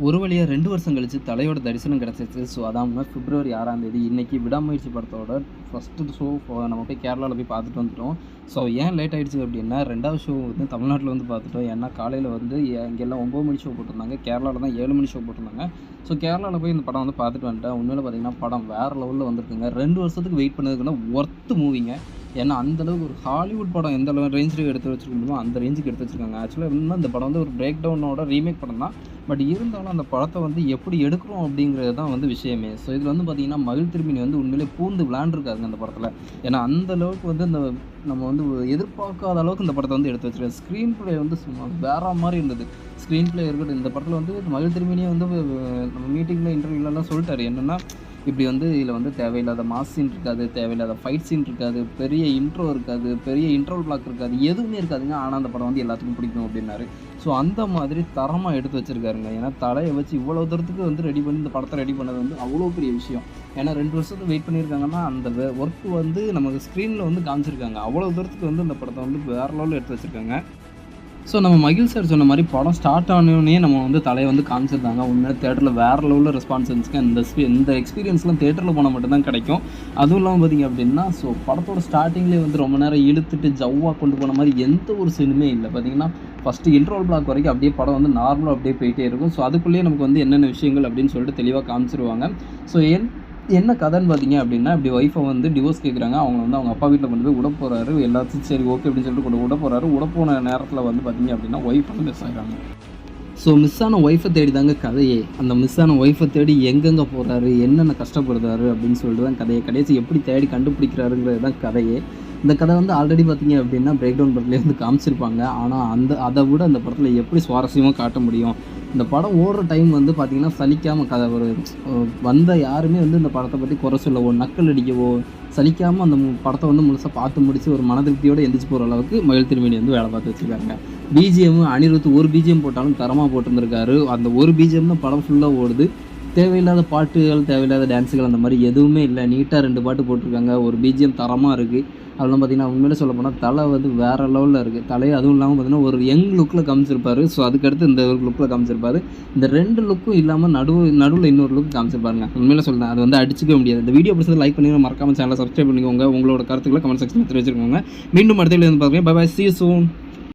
ஒரு வழியா 2 வருஷம் கழிச்சு தலையோட தரிசனம் கிடைச்சிருச்சு. ஸோ அதான் பிப்ரவரி 6ஆம் தேதி இன்னைக்கு விடாமுயற்சி படத்தோட ஃபர்ஸ்ட்டு ஷோ நம்ம போய் கேரளால போய் பார்த்துட்டு வந்துட்டோம். ஸோ ஏன் லேட் ஆயிடுச்சு அப்படின்னா, 2வது ஷோ வந்து தமிழ்நாட்டில வந்து பார்த்துட்டோம். ஏன்னா காலையில வந்து இங்கெல்லாம் 9 மணி ஷோ போட்டிருந்தாங்க. கேரளால தான் 7 மணி ஷோ போட்டிருந்தாங்க. ஸோ கேரளால போய் இந்த படம் வந்து பார்த்துட்டு வந்துட்டேன். உண்மையில பார்த்தீங்கன்னா, படம் வேற லெவல்ல வந்திருக்குங்க. 2 வருஷத்துக்கு வெயிட் பண்ணதுக்குன்னா ஒர்த் மூவிங்க. ஏன்னா அந்த அளவுக்கு ஒரு ஹாலிவுட் படம் எந்த அளவு ரேஞ்சுக்கு எடுத்து வச்சிருக்க முடியுமோ அந்த ரேஞ்சுக்கு எடுத்து வச்சிருக்காங்க. ஆக்சுவலாக இன்னும் இந்த படம் வந்து ஒரு பிரேக் டவுனோட ரீமேக் படம் தான். பட் இருந்தாலும் அந்த படத்தை வந்து எப்படி எடுக்கிறோம் அப்படிங்கிறது தான் வந்து விஷயமே. ஸோ இதில் வந்து பார்த்தீங்கன்னா, மகிழ் திருமேனி வந்து உண்மையிலே பூந்து விளையாண்டுருக்காருங்க அந்த படத்தில். ஏன்னா அந்த அளவுக்கு வந்து இந்த நம்ம வந்து எதிர்பார்க்காத அளவுக்கு இந்த படத்தை வந்து எடுத்து வச்சிருக்காரு. ஸ்க்ரீன் ப்ளே வந்து சும்மா வேற மாதிரி இருந்தது. ஸ்க்ரீன் ப்ளே இருக்கட்டும், இந்த படத்தில் வந்து மகிழ் திருமேனியே வந்து நம்ம மீட்டிங்கில் இன்டர்வியூலலாம் சொல்லிட்டாரு. என்னென்னா, இப்படி வந்து இதில் வந்து தேவையில்லாத மாஸ் சீன் இருக்காது, தேவையில்லாத ஃபைட் சீன் இருக்காது, பெரிய இன்ட்ரோ இருக்காது, பெரிய இன்ட்ரோல் பிளாக் இருக்காது, எதுவுமே இருக்காதுங்க. ஆனால் அந்த படம் வந்து எல்லாத்துக்கும் பிடிக்கும் அப்படின்னாரு. ஸோ அந்த மாதிரி தரமாக எடுத்து வச்சிருக்காருங்க. ஏன்னா தலையை வச்சு இவ்வளோ தூரத்துக்கு வந்து ரெடி பண்ணி இந்த படத்தை ரெடி பண்ணது வந்து அவ்வளோ பெரிய விஷயம். ஏன்னா 2 வருஷத்துக்கு வெயிட் பண்ணியிருக்காங்கன்னா அந்த ஒர்க் வந்து நமக்கு ஸ்க்ரீனில் வந்து காமிச்சிருக்காங்க. அவ்வளோ தூரத்துக்கு வந்து இந்த படத்தை வந்து வேறு லெவலில் எடுத்து வச்சுருக்காங்க. ஸோ நம்ம மகிழ் சார் சொன்ன மாதிரி படம் ஸ்டார்ட் ஆனோடனே நம்ம வந்து தலையை வந்து காமிச்சிருந்தாங்க. உண்மையிலே தேட்டரில் வேறு லெவலில் ரெஸ்பான்ஸ் இருந்துச்சுங்க. இந்த எக்ஸ்பீரியன்ஸ்லாம் தேட்டரில் போனால் மட்டும்தான் கிடைக்கும். அதுவும் இல்லாமல் பார்த்திங்க அப்படின்னா, ஸோ படத்தோட ஸ்டார்டிங்லேயே வந்து ரொம்ப நேரம் இழுத்துட்டு ஜவ்வாக கொண்டு போன மாதிரி எந்த ஒரு சீனுமே இல்லை. பார்த்திங்கன்னா, ஃபஸ்ட்டு இன்ட்ரோல் பிளாக் வரைக்கும் அப்படியே படம் வந்து நார்மலாக அப்படியே போயிட்டே இருக்கும். ஸோ அதுக்குள்ளேயே நமக்கு வந்து என்னென்ன விஷயங்கள் அப்படின்னு சொல்லிட்டு தெளிவாக காமிச்சிருவாங்க. ஸோ என்ன கதைன்னு பார்த்தீங்க அப்படின்னா, இப்படி ஒய்ஃபை வந்து டிவோர்ஸ் கேட்குறாங்க. அவங்க வந்து அவங்க அப்பா வீட்டில் கொண்டு போய் விட போகிறாரு. எல்லாத்தையும் சரி ஓகே அப்படின்னு சொல்லிட்டு கொண்டு விட போகிறாரு. விட போன நேரத்தில் வந்து பார்த்தீங்க அப்படின்னா, ஒய்ஃப் வந்து மிஸ் ஆகிறாங்க. ஸோ மிஸ் ஆன ஒய்ஃபை தேடி தாங்க கதையே. அந்த மிஸ் ஆன ஒய்ஃபை தேடி எங்கெங்கே போகிறாரு, என்னென்ன கஷ்டப்படுறாரு அப்படின்னு சொல்லிட்டு தான் கதையை. கடைசி எப்படி தேடி கண்டுபிடிக்கிறாருங்கிறது தான் கதையே. இந்த கதை வந்து ஆல்ரெடி பார்த்தீங்க அப்படின்னா பிரேக் டவுன் படத்துலேயே வந்து காமிச்சிருப்பாங்க. ஆனால் அதை விட அந்த படத்தில் எப்படி சுவாரஸ்யமாக காட்ட முடியும். இந்த படம் ஓடுற டைம் வந்து பார்த்திங்கன்னா சலிக்காமல் கதை ஒரு வந்த யாருமே வந்து இந்த படத்தை பற்றி குறை சொல்லவோ நக்கல் அடிக்கவோ சலிக்காமல் அந்த படத்தை வந்து முழுசாக பார்த்து முடித்து ஒரு மன திருப்தியோடு எந்திரிச்சு போகிற அளவுக்கு மகிழ் திருமேனி வந்து வேலை பார்த்து வச்சுருக்காங்க. பிஜிஎம் அனிருத் ஒரு பிஜிஎம் போட்டாலும் தரமாக போட்டிருந்துருக்காரு. அந்த ஒரு பிஜிஎம் தான் படம் ஃபுல்லாக ஓடுது. தேவையில்லாத பாட்டுகள், தேவையில்லாத டான்ஸுகள் அந்த மாதிரி எதுவுமே இல்லை. நீட்டாக 2 பாட்டு போட்டிருக்காங்க. ஒரு பிஜிஎம் தரமாக இருக்குது. அதெல்லாம் பார்த்திங்கன்னா, உண்மையிலே சொல்ல போனால் தலை வந்து வேறு லெவலில் இருக்குது. தலையை அதுவும் இல்லாமல் பார்த்திங்கன்னா ஒரு யங் லுக்கில் காமிச்சிருப்பார். ஸோ அதுக்கடுத்து இந்த ஒரு லுக்கில் காமிச்சிருப்பார். இந்த 2 லுக்கும் இல்லாமல் நடுவில் இன்னொரு லுக் காமிச்சிருப்பாருங்க. உண்மையிலே சொல்கிறேன், அது வந்து அடிச்சிக்க முடியாது. இந்த வீடியோ பிடிச்சது லைக் பண்ணி மறக்காமல் சேனலை சப்ஸ்கிரைப் பண்ணிக்கோங்க. உங்களோட கருத்துக்களை கமெண்ட் செக்ஷனில் தெரிவிச்சிருக்கோங்க. மீண்டும் அடுத்த வீடியோ வந்து பார்க்குறேன். Bye bye, see you soon.